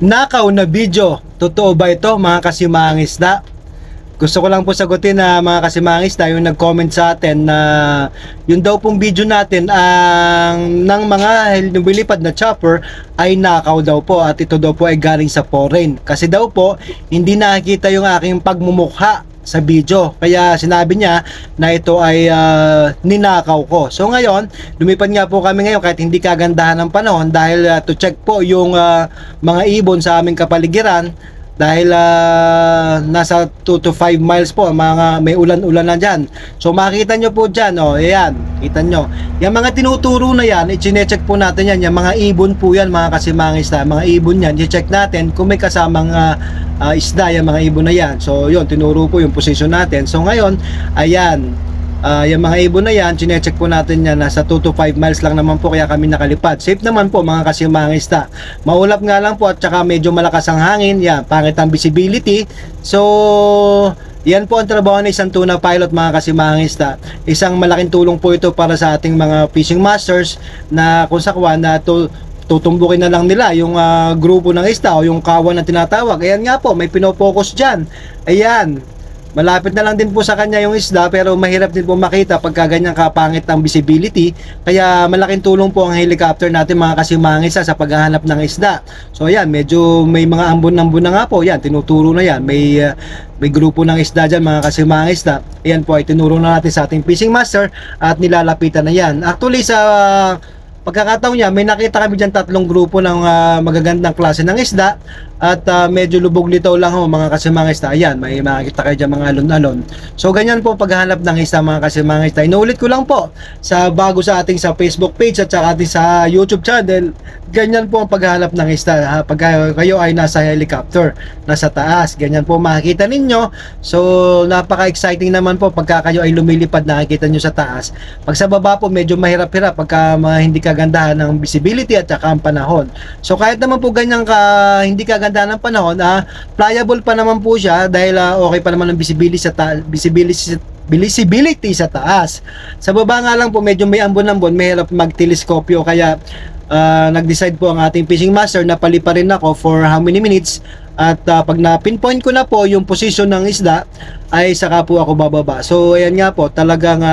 Nakaw na video. Totoo ba ito mga kasimangisda? Gusto ko lang po sagutin na mga kasimangisda yung nag-comment sa atin na yun daw pong video natin ang ng mga lumilipad na chopper ay nakaw daw po at ito daw po ay galing sa foreign. Kasi daw po hindi nakikita yung aking pagmumukha sa video. Kaya sinabi niya na ito ay ninakaw ko. So ngayon, lumipad nga po kami ngayon kahit hindi kagandahan ng panahon dahil to check po yung mga ibon sa aming kapaligiran dahil nasa 2 to 5 miles po mga may ulan-ulan na dyan. So makita nyo po dyan, oh, ayan, kita nyo yung mga tinuturo na yan, i-check po natin yan, yung mga ibon po yan mga kasimangisda, mga ibon yan, i-check natin kung may kasamang isda yung mga ibon na yan. So yun, tinuro po yung position natin. So ngayon, ayan, yung mga ibon na yan, chinecheck po natin yan, nasa 2 to 5 miles lang naman po kaya kami nakalipad. Safe naman po mga kasimangisda. Maulap nga lang po at saka medyo malakas ang hangin, yan, pangit ang visibility. So yan po ang trabaho ng isang tuna pilot mga kasimangisda. Isang malaking tulong po ito para sa ating mga fishing masters na kung sakwan na tutumbukin na lang nila yung grupo ng isda o yung kawan na tinatawag. Ayan nga po, may pinopokus dyan. Ayan, malapit na lang din po sa kanya yung isda pero mahirap din po makita pagka ganyang kapangit ang visibility. Kaya malaking tulong po ang helicopter natin mga kasimangisda sa paghahanap ng isda. So ayan, medyo may mga ambon-ambon na nga po. Yan, tinuturo na yan. May grupo ng isda dyan mga kasimangisda. Ayan po ay tinuro na natin sa ating fishing master at nilalapitan na yan. Actually sa pagkakataon niya, may nakita kami dyan 3 grupo ng magagandang klase ng isda at medyo lubog litaw lang ho mga kasimangisda. Ayan, may makikita kayo dyan mga alon-alon. So ganyan po paghahanap ng isda mga kasimangisda. Inuulit ko lang po sa bago sa ating sa Facebook page at saka ating sa YouTube channel, ganyan po ang paghahanap ng isda pag kayo ay nasa helicopter, nasa taas, ganyan po makikita ninyo. So napaka-exciting naman po pagka kayo ay lumilipad, nakikita nyo sa taas. Pag sa baba po medyo mahirap-hirap pagka hindi kagandahan ng visibility at saka ang panahon. So kahit naman po ganyang hindi kagandahan ng panahon, pliable pa naman po siya dahil okay pa naman ang visibility sa taas. Sa baba nga lang po medyo may ambon-ambon, mahirap magteleskopyo kaya nag-decide po ang ating fishing master na paliparin ako for how many minutes at pag na-pinpoint ko na po yung position ng isda ay saka po ako bababa. So ayan nga po, talagang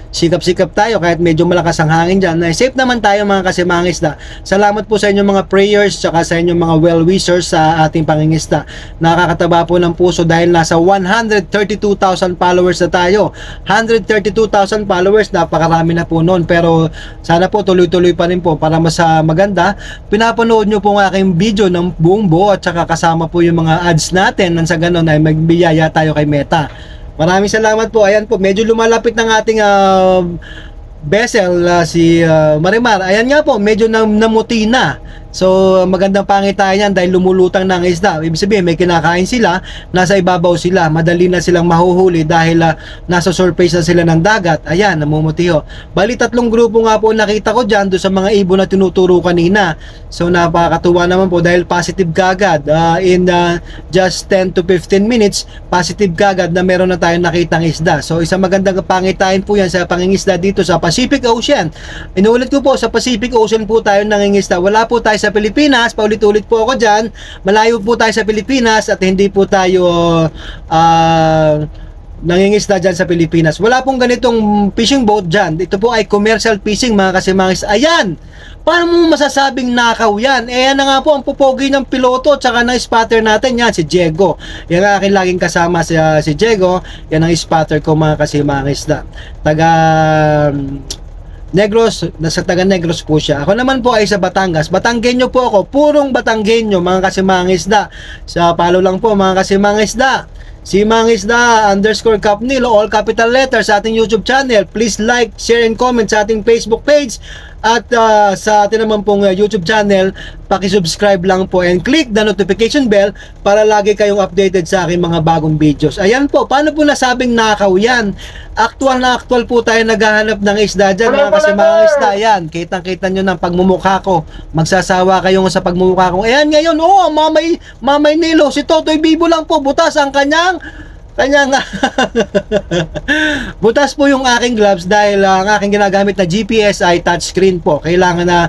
sikap-sikap tayo kahit medyo malakas ang hangin dyan. Safe naman tayo mga kasimangisda. Salamat po sa inyong mga prayers saka sa inyong mga well-wishers sa ating pangingisda. Nakakataba po ng puso dahil nasa 132,000 followers na tayo. 132,000 followers, napakarami na po noon. Pero sana po tuloy-tuloy pa rin po para mas maganda. Pinapanood nyo po ang aking video ng buong buo at saka kasama po yung mga ads natin nang sa ganun ay magbiyaya tayo kay Meta. Maraming salamat po. Ayan po, medyo lumalapit ng ating vessel si Marimar. Ayan nga po, medyo namuti na. So magandang pangitain yan dahil lumulutang ng isda. Ibig sabihin may kinakain sila, nasa ibabaw sila, madali na silang mahuhuli dahil nasa surface na sila ng dagat. Ayan, namumuti ho. Bali 3 grupo nga po nakita ko dyan doon sa mga ibon na tinuturo kanina. So napakatuwa naman po dahil positive kagad. In just 10 to 15 minutes, positive kagad na meron na tayong nakitang isda. So isang magandang pangitain po yan sa pangingisda dito sa Pacific Ocean. Inuulit ko po, sa Pacific Ocean po tayo nangingisda. Wala po tayo sa Pilipinas, paulit-ulit po ako dyan. Malayo po tayo sa Pilipinas at hindi po tayo nangingisda dyan sa Pilipinas. Wala pong ganitong fishing boat dyan. Ito po ay commercial fishing mga kasimangisda. Ayan! Paano mo masasabing nakaw yan? Ayan na nga po ang pupogi ng piloto at saka ng spotter natin. Yan, si Diego. Yan ang aking laging kasama si Diego. Yan ang spotter ko mga kasimangisda. Taga Negros, nasa taga Negros po siya. Ako naman po ay sa Batangas. Batanggenyo po ako, purong Batanggenyo mga kasimangisda. Sa palo lang po mga kasimangisda. Si Mangisda _Capnil, all capital letters sa ating YouTube channel. Please like, share, and comment sa ating Facebook page. At sa atin naman pong YouTube channel, paki-subscribe lang po and click the notification bell para lagi kayong updated sa aking mga bagong videos. Ayan po, paano po nasabing nakaw yan? Aktual na aktual po tayo naghahanap ng isda dyan mga kasimangisda. Ayan, kitang-kita nyo ng pagmumukha ko. Magsasawa kayo sa pagmumukha ko. Ayan ngayon, mamay Nilo, si Totoy Bibo lang po, butas ang kanyang Kanya nga. Butas po yung aking gloves dahil ang aking ginagamit na GPS ay touchscreen po. Kailangan na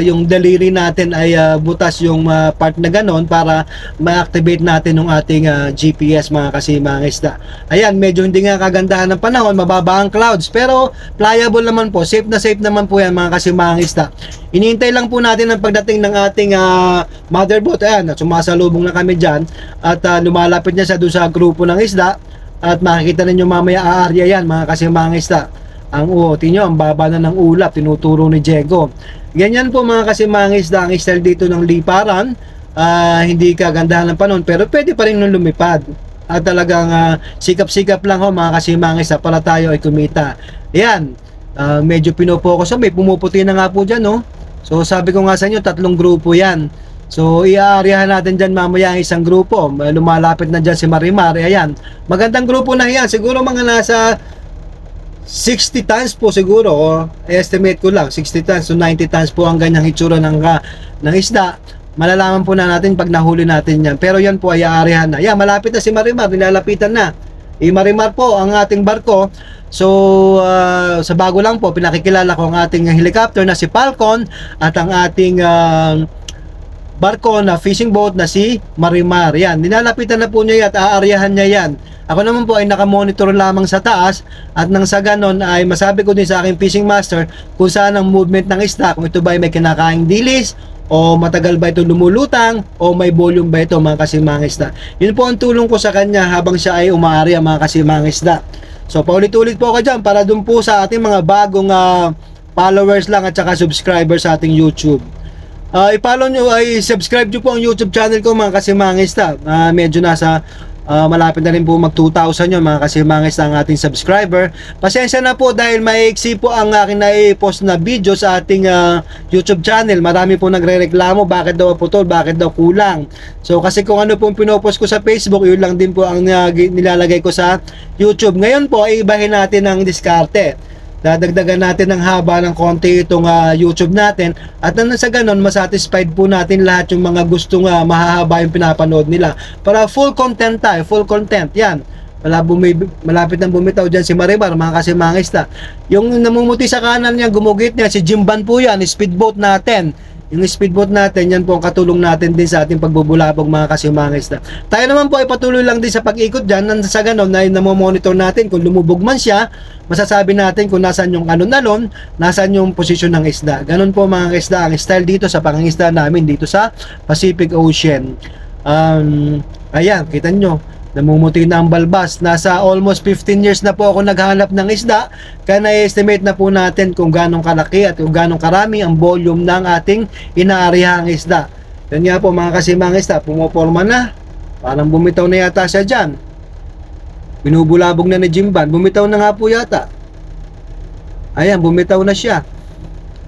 yung daliri natin ay butas yung part na ganon para ma-activate natin yung ating GPS, mga kasimangista. Ayan, medyo hindi nga kagandahan ng panahon, mababa ang clouds, pero pliable naman po, safe naman po yan, mga kasimangista. Inihintay lang po natin ang pagdating ng ating motherboard. Ayan, sumasalubong na kami dyan at lumalapit niya sa doon sa grupo ng isda at makikita ninyo mamaya aarya yan, mga kasimangista. Ang tingnan nyo, ang baba na ng ulap, tinuturo ni Diego. Ganyan po, mga kasimangista, ang style dito ng liparan. Hindi kagandahan ng panahon pero pwede pa rin nung lumipad at talagang sikap-sikap lang ho, mga kasimangista, para tayo ay kumita. Ayan, medyo pinopokus, may pumuputi na nga po dyan, no? So sabi ko nga sa inyo, 3 grupo yan. So iaaryahan natin dyan mamaya ang isang grupo. Lumalapit na dyan si Marimar. Ayan, magandang grupo na yan, siguro mga nasa 60 tons po siguro, estimate ko lang 60 tons to 90 tons po ang ganyang hitsura ng isda. Malalaman po na natin pag nahuli natin yan, pero yan po ay aaryahan na. Yan, malapit na si Marimar, nilalapitan na. Marimar po ang ating barko. So sa bago lang po, pinakikilala ko ang ating helicopter na si Falcon at ang ating barko na fishing boat na si Marimar. Yan, nilalapitan na po niya at aaryahan niya yan. Ako naman po ay nakamonitor lamang sa taas at nang sa ganon ay masabi ko din sa aking fishing master kung saan ang movement ng isda, kung ito ba ay may kinakaing dilis o matagal ba ito lumulutang o may volume ba ito, mga kasimangisda. Yun po ang tulong ko sa kanya habang siya ay umaarya, mga kasimangisda. So paulit-ulit po ako dyan para dun po sa ating mga bagong followers lang at saka subscribers sa ating YouTube. I-follow nyo, subscribe nyo po ang YouTube channel ko, mga kasimangista. Medyo nasa malapit na rin po mag 2,000 yun, mga kasimangista, ang ating subscriber. Pasensya na po dahil maiksi po ang aking na-post na video sa ating YouTube channel. Marami po nagre-reklamo, bakit daw putol, bakit daw kulang. So kasi kung ano po pinopost ko sa Facebook, yun lang din po ang nilalagay ko sa YouTube. Ngayon po ay ibahin natin ang diskarte. Dadagdagan natin ng haba ng konti itong YouTube natin at nang sa ganon masatisfied po natin lahat yung mga gustong mahahaba yung pinapanood nila para full content tayo, full content. Yan, malapit nang bumitaw dyan si Marimar, mga kasimangista. Yung namumuti sa kanan niya, gumugit niya, si Jimban po yan, speedboat natin. Yung speedboat natin, yan po ang katulong natin din sa ating pagbubulabog, mga kasimangista. Tayo naman po ay patuloy lang din sa pag-ikot dyan. Nang sa ganon na namomonitor natin kung lumubog man siya, masasabi natin kung nasan yung alon-alon, nasan yung posisyon ng isda. Ganon po, mga isda, ang style dito sa pangingisda namin dito sa Pacific Ocean. Ayan, kita nyo, namumuti na ang balbas. Nasa almost 15 years na po ako naghanap ng isda, kaya na-estimate na po natin kung ganong kalaki at kung ganong karami ang volume ng ating inaarihang isda. Yan nga po, mga kasimangista, pumoporma na. Parang bumitaw na yata siya dyan. Binubulabog na ni Jimban. Bumitaw na nga po yata. Ayan, bumitaw na siya.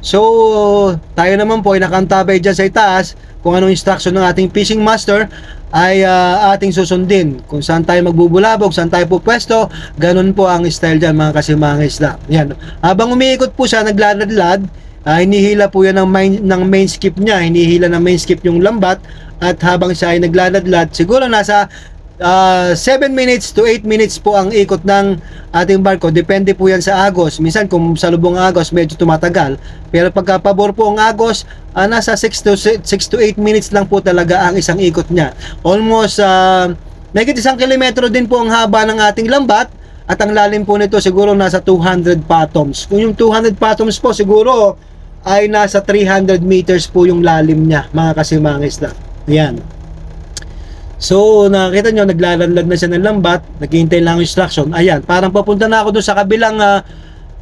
So, tayo naman po ay nakantabay dyan sa itaas. Kung anong instruction ng ating fishing master ay ating susundin. Kung saan tayo magbubulabog, saan tayo pupwesto, ganun po ang style dyan, mga kasimangisda. Yan. Habang umiikot po siya, nagladlad, hinihila po yan ng main skip niya. Hinihila ng main skip yung lambat. At habang siya ay nagladlad, siguro nasa 7 minutes to 8 minutes po ang ikot ng ating barko. Depende po yan sa agos. Minsan kung sa lubong agos medyo tumatagal, pero pagka pabor po ang agos, nasa 6 to 8 minutes lang po talaga ang isang ikot niya. Almost mahigit 1 kilometro din po ang haba ng ating lambat at ang lalim po nito siguro nasa 200 fathoms. Kung yung 200 fathoms po siguro ay nasa 300 meters po yung lalim niya, mga kasimangisda. Yan. So, nakita nyo, naglalanlag na siya ng lambat, naghihintay lang instruction. Ayan, parang papunta na ako doon sa kabilang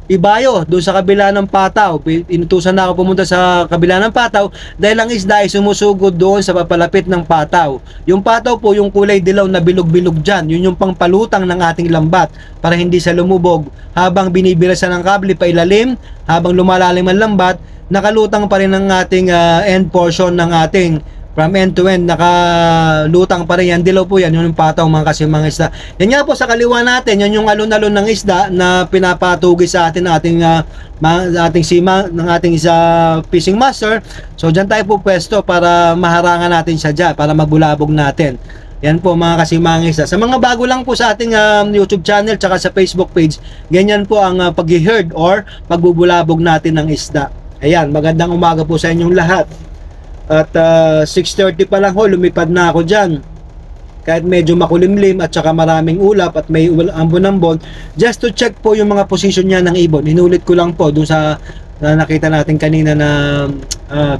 ibayo, doon sa kabila ng pataw. Inutusan na ako pumunta sa kabila ng pataw dahil ang isda ay sumusugod doon sa papalapit ng pataw. Yung pataw po, yung kulay dilaw na bilog-bilog dyan, yun yung pangpalutang ng ating lambat para hindi siya lumubog. Habang binibirasan ng kable pa ilalim, habang lumalalim ang lambat, nakalutang pa rin ang ating end portion ng ating from end to end, nakalutang pa rin yan. Dilaw po yan, yun yung pataw, mga kasimangisda. Yan nga po sa kaliwa natin, yan yung alon-alon ng isda na pinapatugi sa atin ng ating fishing master. So dyan tayo po pwesto para maharangan natin siya dyan, para magbulabog natin. Yan po mga kasimangis. Sa mga bago lang po sa ating YouTube channel tsaka sa Facebook page, ganyan po ang pag-herd or pagbubulabog natin ng isda. Ayan, magandang umaga po sa inyong lahat. At 6:30 pa lang ho, lumipad na ako dyan. Kahit medyo makulimlim at saka maraming ulap at may ambon-ambon, just to check po yung mga position niya ng ibon. Inulit ko lang po dun sa nakita natin kanina na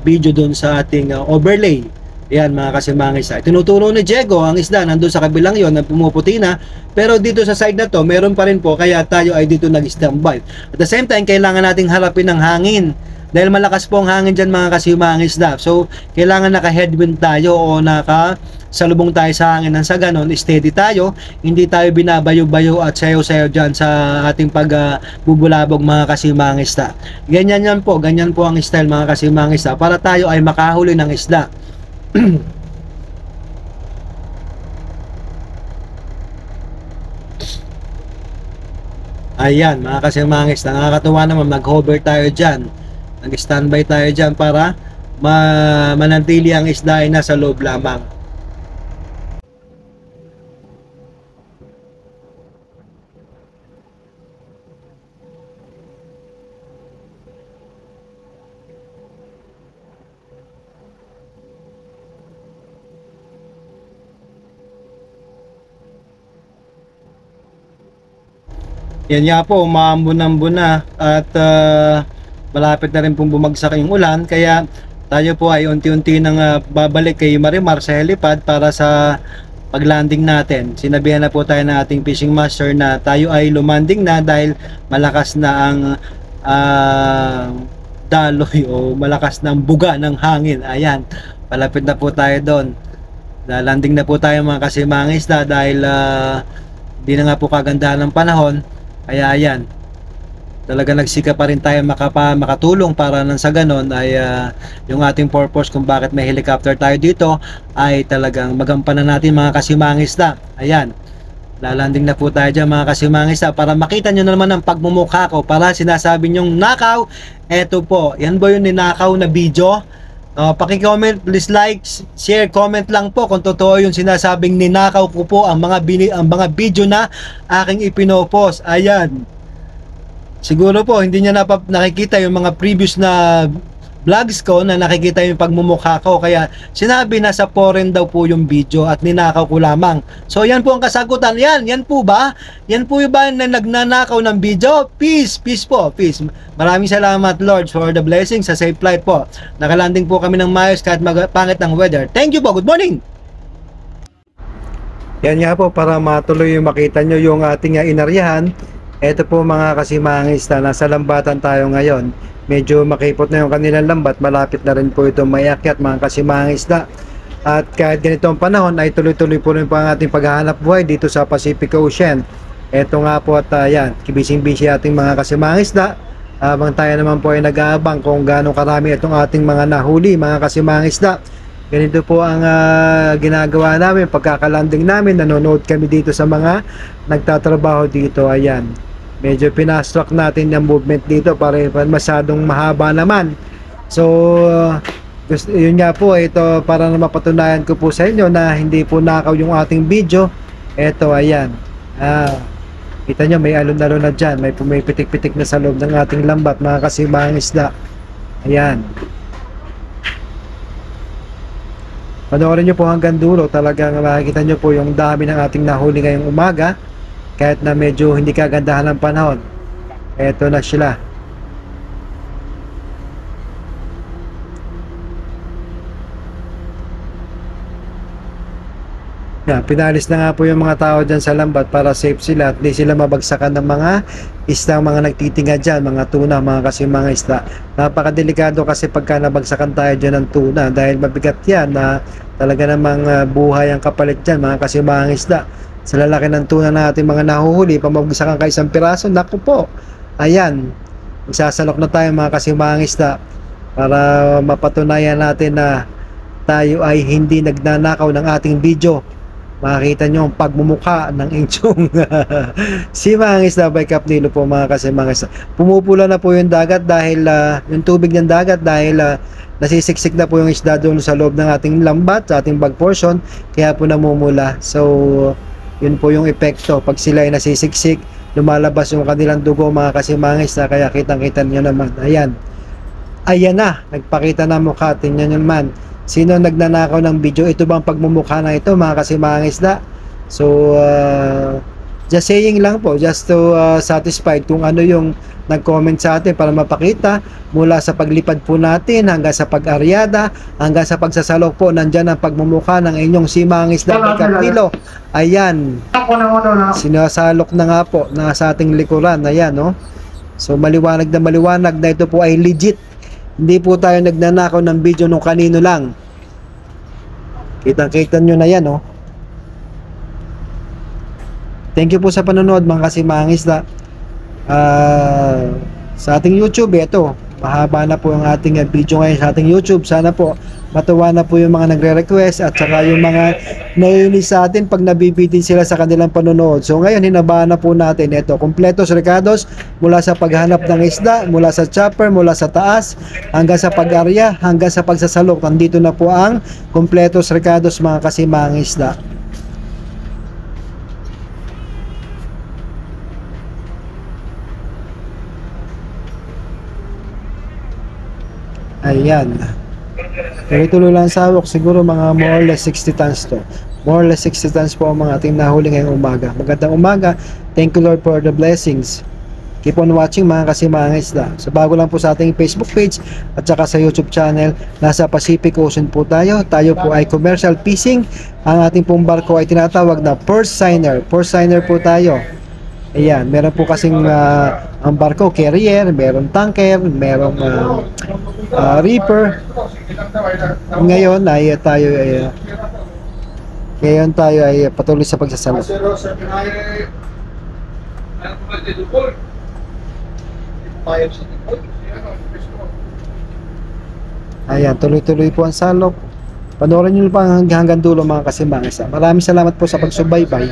video dun sa ating overlay. Yan mga kasimangis. Tinuturo ni Diego ang isda nandun sa kabilang yon na pumuputi na, pero dito sa side na to meron pa rin po, kaya tayo ay dito nag-standby. At the same time, kailangan nating harapin ang hangin dahil malakas po ang hangin dyan mga kasimangis. So kailangan naka-headwind tayo o naka-salubong tayo sa hangin, nang sa ganon steady tayo, hindi tayo binabayo-bayo at sayo-sayo dyan sa ating pagbubulabog mga kasimangis. Ganyan po ang style mga kasimangis para tayo ay makahuli ng isda. Ayan mga kasimangis, nakakatuwa naman, mag-hover tayo dyan, nag-standby tayo dyan para manatili ang isda ay nasa loob lamang. Yan nga po, umaambon-ambon na at malapit na rin pong bumagsak yung ulan, kaya tayo po ay unti-unti nang babalik kay Marimar sa helipad para sa paglanding natin. Sinabihan na po tayo ng ating fishing master na tayo ay lumanding na dahil malakas na ang daloy o malakas na ang buga ng hangin. Ayan, palapit na po tayo doon. Lalanding na po tayo mga kasimangis dahil di na nga po kagandahan ng panahon. Kaya ayan, talaga nagsika pa rin tayo makatulong para nang sa ganon ay yung ating purpose kung bakit may helicopter tayo dito ay talagang magampanan natin mga kasimangis. Ayan, lalanding na po tayo dyan mga kasimangis para makita nyo naman ang pagmumukha ko para sinasabi nyong nakaw. Eto po, yan po yung ninakaw na video. Paki-comment, please like, share, comment lang po kung totoo yung sinasabing ninakaw ko po ang mga video na aking ipinopost. Ayan. Siguro po hindi niya nakikita yung mga previous na vlogs ko na nakikita yung pagmumukha ko, kaya sinabi na sa foreign daw po yung video at ninakaw ko lamang. So yan po ang kasagutan. Yan po ba? Yan po yung ba na nagnanakaw ng video? Peace po, peace. Maraming salamat Lord for the blessing sa safe flight po. Nakalanding po kami ng maayos kahit pangit ng weather. Thank you po, good morning. Yan nga po, para matuloy yung makita nyo yung ating inaryahan. Ito po mga kasimangis, nasa lambatan tayo ngayon. Medyo makipot na yung kanilang lambat, malapit na rin po ito mayakyat mga kasimangis. At kahit ganitong panahon ay tuloy-tuloy po rin po ang ating paghahanap buhay dito sa Pacific Ocean. Ito nga po at yan, kibising-bisi ating mga kasimangis. Habang tayo naman po ay nag-aabang kung gaano karami itong ating mga nahuli mga kasimangis. Ganito po ang ginagawa namin pagkakalanding namin. Nanonood kami dito sa mga nagtatrabaho dito. Ayan, medyo pinastruck natin yung movement dito para masyadong mahaba naman. So yun nga po, ito para na mapatunayan ko po sa inyo na hindi po nakaw yung ating video. Ito, ayan, kita nyo may alon-alon na dyan, may pitik-pitik na sa loob ng ating lambat mga kasimangis. Ayan, panoorin nyo po hanggang dulo, talagang makikita nyo po yung dami ng ating nahuli ngayong umaga. Kahit na medyo hindi kagandahan ng panahon, eto na sila. Yan, pinalis na nga po yung mga tao dyan sa lambat para safe sila at di sila mabagsakan ng mga isda, mga nagtitinga dyan, mga tuna, mga mga isda. Napakadelikado kasi pagka nabagsakan tayo dyan ng tuna dahil mabigat yan na talaga namang buhay ang kapalit dyan mga mga isda. Sa lalaki ng tuna natin mga nahuhuli, pamabagsakan ka isang piraso, naku po, ayan, magsasalok na tayo mga kasimangis para mapatunayan natin na tayo ay hindi nagnanakaw ng ating video. makikita nyo ang pagmumukha ng inyong si mga isda by Kapnilo po mga mga isda. Pumupula na po yung dagat dahil yung tubig ng dagat dahil nasisiksik na po yung isda doon sa loob ng ating lambat, sa ating bag portion, kaya po namumula. So yun po yung epekto pag sila ay nasisiksik, lumalabas yung kanilang dugo mga kasimangis na, kaya kitang-kita nyo naman. Ayan na, nagpakita na mukha. Tingnan nyo naman, sino nagnanakaw ng video? Ito bang pagmumukha na ito mga kasimangis na? So just saying lang po, just to satisfied kung ano yung nag-comment sa atin para mapakita mula sa paglipad po natin hanggang sa pag-aryada, hanggang sa pagsasalok po, nandyan ang pagmumukha ng inyong si mga isda by Kapnilo. Ayan, sinasalok na nga po na sa ating likuran. Ayan, no? So maliwanag na ito po ay legit. Hindi po tayo nagnanakaw ng video nung kanino lang. Kitang-kita nyo na yan, no? Thank you po sa panonood mga kasimangis na sa ating YouTube. Ito, mahaba na po ang ating video ngayon sa ating YouTube. Sana po matuwa na po yung mga nagre-request at saka yung mga naiinis sa atin pag nabibitin sila sa kanilang panonood. So ngayon, hinabaan na po natin ito, kumpletos recados mula sa paghanap ng isda, mula sa chopper, mula sa taas hanggang sa pag-arya, hanggang sa pagsasalok. Nandito na po ang kumpletos recados mga kasimang isda. Ayan. Tuloy-tuloy lang sawok. Siguro mga more or less 60 tons to. More or less 60 tons po ang mga ating nahuli ngayong umaga. Magandang umaga. Thank you Lord for the blessings. Keep on watching mga kasimang isda. So bago lang po sa ating Facebook page at saka sa YouTube channel, nasa Pacific Ocean po tayo. Tayo po ay commercial fishing. Ang ating pong barko ay tinatawag na purse seiner. Purse seiner po tayo. Ayan, meron po kasing ang barko, carrier, meron tanker, merong reaper. Ngayon ay tayo ay patuloy sa pagsasalo. Ayan, tuloy-tuloy po ang salok. Panoorin nyo pa hanggang dulo mga kasimangis. Maraming salamat po sa pagsubaybay.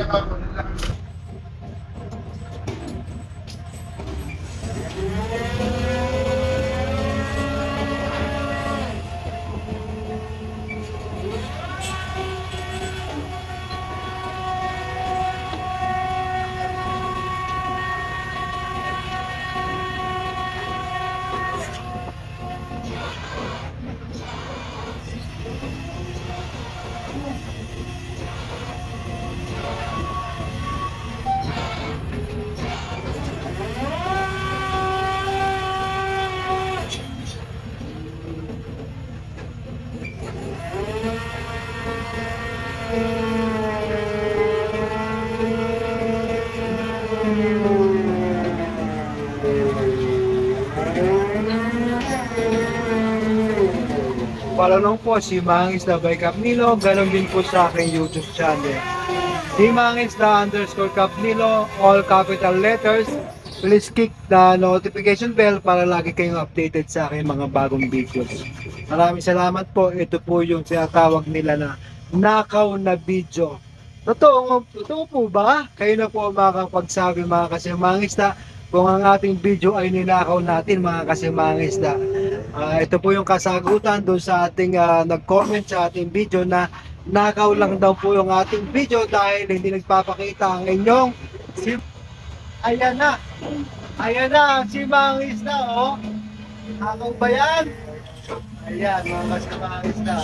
Follow lang po si Mga Isda by Kapnilo, ganon din po sa aking YouTube channel. Si Mga Isda _Kapnilo, all capital letters. Please click the notification bell para lagi kayong updated sa aking mga bagong videos. Maraming salamat po. Ito po yung sinatawag nila na nakaw na video. Totoo po ba? Kayo na po makakapagsabi mga kasimang isda kung ang ating video ay ninakaw natin mga kasimang isda. Ito po yung kasagutan doon sa ating nag-comment sa ating video na nakaw lang daw po yung ating video dahil hindi nagpapakita ang inyong Ayan na ang simang isda, oh. Nakaw ba yan? Ayan mga kasimang isda.